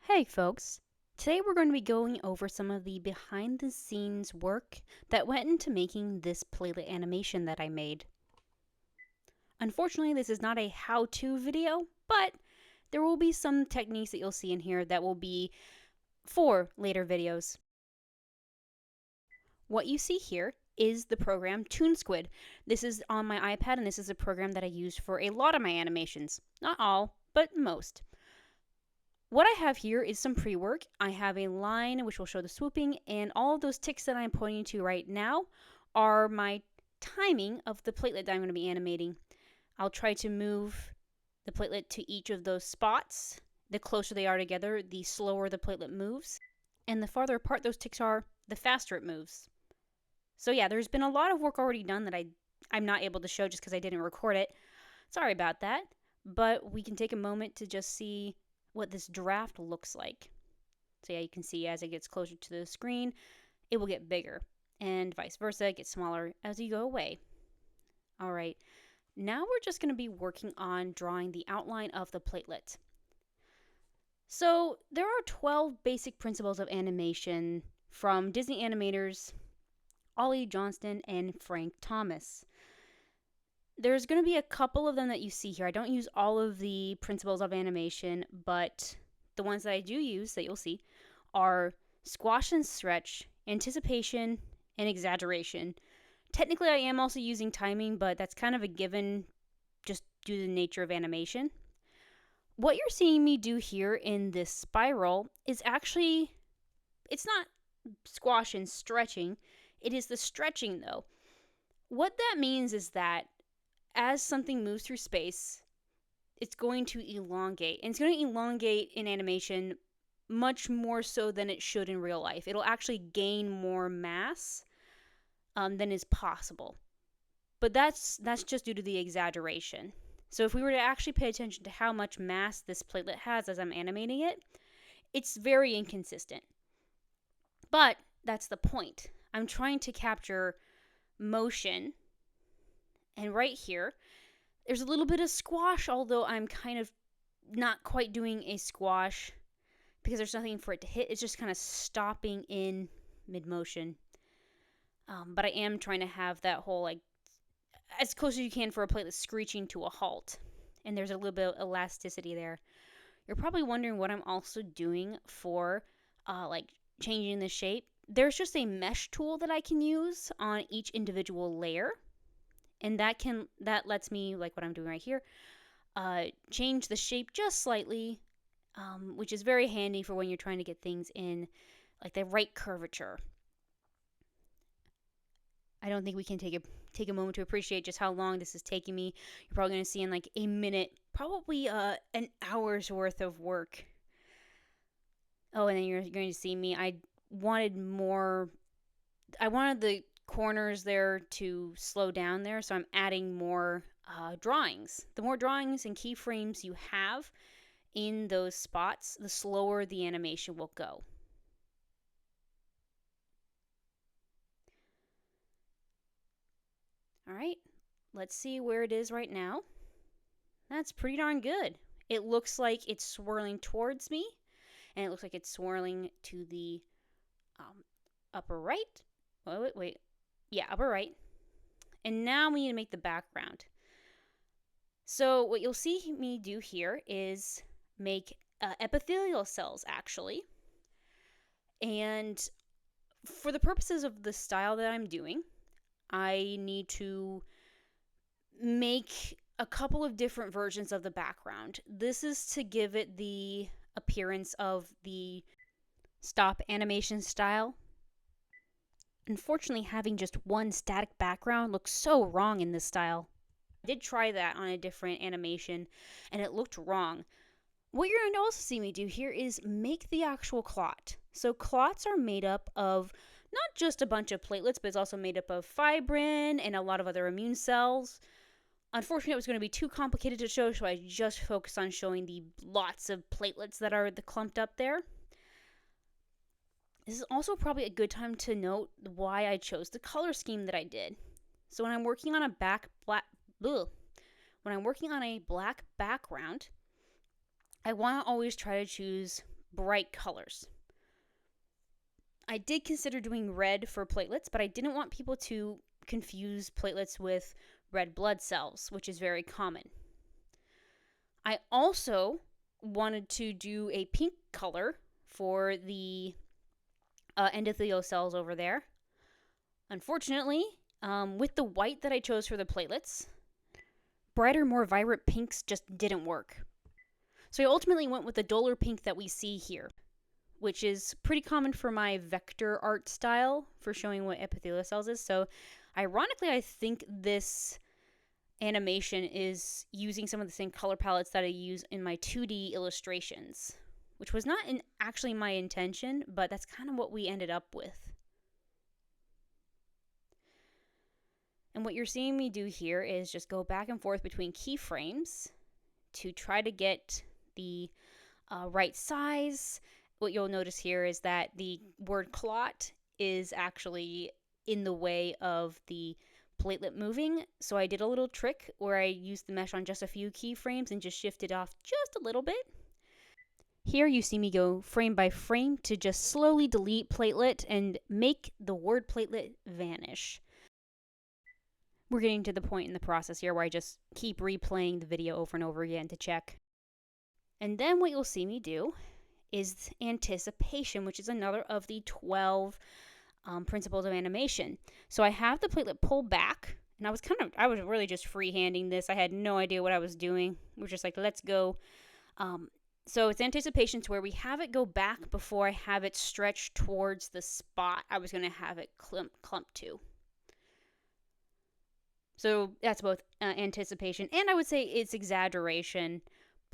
Hey folks, today we're going to be going over some of the behind the scenes work that went into making this platelet animation that I made. Unfortunately, this is not a how-to video, but there will be some techniques that you'll see in here that will be for later videos. What you see here is the program ToonSquid. This is on my iPad and this is a program that I use for a lot of my animations. Not all, but most. What I have here is some pre-work. I have a line which will show the swooping, and all of those ticks that I'm pointing to right now are my timing of the platelet that I'm going to be animating. I'll try to move the platelet to each of those spots. The closer they are together, the slower the platelet moves. And the farther apart those ticks are, the faster it moves. So yeah, there's been a lot of work already done that I'm not able to show just because I didn't record it. Sorry about that. But we can take a moment to just see what this draft looks like. So yeah, you can see as it gets closer to the screen, it will get bigger, and vice versa, it gets smaller as you go away. All right, now we're just going to be working on drawing the outline of the platelet. So there are 12 basic principles of animation from Disney animators Ollie Johnston and Frank Thomas. There's going to be a couple of them that you see here. I don't use all of the principles of animation, but the ones that I do use that you'll see are squash and stretch, anticipation, and exaggeration. Technically, I am also using timing, but that's kind of a given just due to the nature of animation. What you're seeing me do here in this spiral is actually, it's not squash and stretching, it is the stretching though. What that means is that as something moves through space, it's going to elongate. And it's going to elongate in animation much more so than it should in real life. It'll actually gain more mass than is possible. But that's just due to the exaggeration. So if we were to actually pay attention to how much mass this platelet has as I'm animating it, it's very inconsistent. But that's the point. I'm trying to capture motion, and right here, there's a little bit of squash, although I'm kind of not quite doing a squash because there's nothing for it to hit. It's just kind of stopping in mid-motion. But I am trying to have that whole, like, as close as you can for a platelet screeching to a halt. And there's a little bit of elasticity there. You're probably wondering what I'm also doing for, like, changing the shape. There's just a mesh tool that I can use on each individual layer. And that lets me, like what I'm doing right here, change the shape just slightly, which is very handy for when you're trying to get things in like the right curvature. I don't think we can take a moment to appreciate just how long this is taking me. You're probably going to see in like a minute, probably an hour's worth of work. Oh, and then you're going to see me. I wanted the corners there to slow down there, so I'm adding more drawings. The more drawings and keyframes you have in those spots, the slower the animation will go. All right, let's see where it is right now. That's pretty darn good. It looks like it's swirling towards me, and it looks like it's swirling to the upper right. Wait. Yeah, upper right. And now we need to make the background. So what you'll see me do here is make epithelial cells, actually. And for the purposes of the style that I'm doing, I need to make a couple of different versions of the background. This is to give it the appearance of the stop animation style. Unfortunately, having just one static background looks so wrong in this style. I did try that on a different animation, and it looked wrong. What you're going to also see me do here is make the actual clot. So clots are made up of not just a bunch of platelets, but it's also made up of fibrin and a lot of other immune cells. Unfortunately, it was going to be too complicated to show, so I just focused on showing the lots of platelets that are clumped up there. This is also probably a good time to note why I chose the color scheme that I did. So when I'm working on a black background, I want to always try to choose bright colors. I did consider doing red for platelets, but I didn't want people to confuse platelets with red blood cells, which is very common. I also wanted to do a pink color for the endothelial cells over there. Unfortunately, with the white that I chose for the platelets, brighter, more vibrant pinks just didn't work. So I ultimately went with the duller pink that we see here, which is pretty common for my vector art style for showing what epithelial cells is. So ironically, I think this animation is using some of the same color palettes that I use in my 2D illustrations, which was not actually my intention, but that's kind of what we ended up with. And what you're seeing me do here is just go back and forth between keyframes to try to get the right size. What you'll notice here is that the word clot is actually in the way of the platelet moving. So I did a little trick where I used the mesh on just a few keyframes and just shifted off just a little bit. Here you see me go frame by frame to just slowly delete platelet and make the word platelet vanish. We're getting to the point in the process here where I just keep replaying the video over and over again to check. And then what you'll see me do is anticipation, which is another of the 12 principles of animation. So I have the platelet pull back, and I was really just freehanding this. I had no idea what I was doing. We're just like, let's go. So it's anticipation to where we have it go back before I have it stretch towards the spot I was going to have it clump to. So that's both anticipation and I would say it's exaggeration.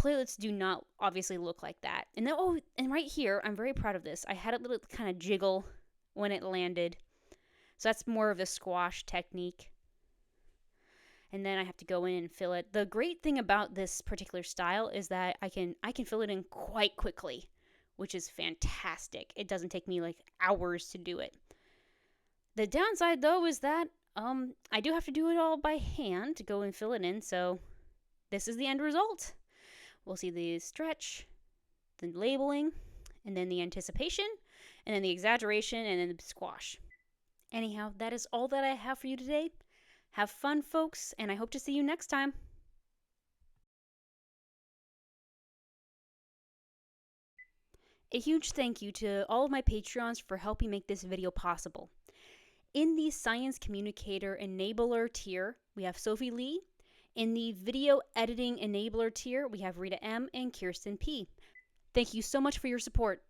Platelets do not obviously look like that. And then, and right here, I'm very proud of this. I had it little kind of jiggle when it landed. So that's more of the squash technique. And then I have to go in and fill it. The great thing about this particular style is that I can fill it in quite quickly, which is fantastic. It doesn't take me like hours to do it. The downside though is that I do have to do it all by hand to go and fill it in, so this is the end result. We'll see the stretch, the labeling, and then the anticipation, and then the exaggeration, and then the squash. Anyhow, that is all that I have for you today. Have fun, folks, and I hope to see you next time. A huge thank you to all of my Patreons for helping make this video possible. In the Science Communicator Enabler tier, we have Sophie Lee. In the Video Editing Enabler tier, we have Rita M. and Kirsten P. Thank you so much for your support.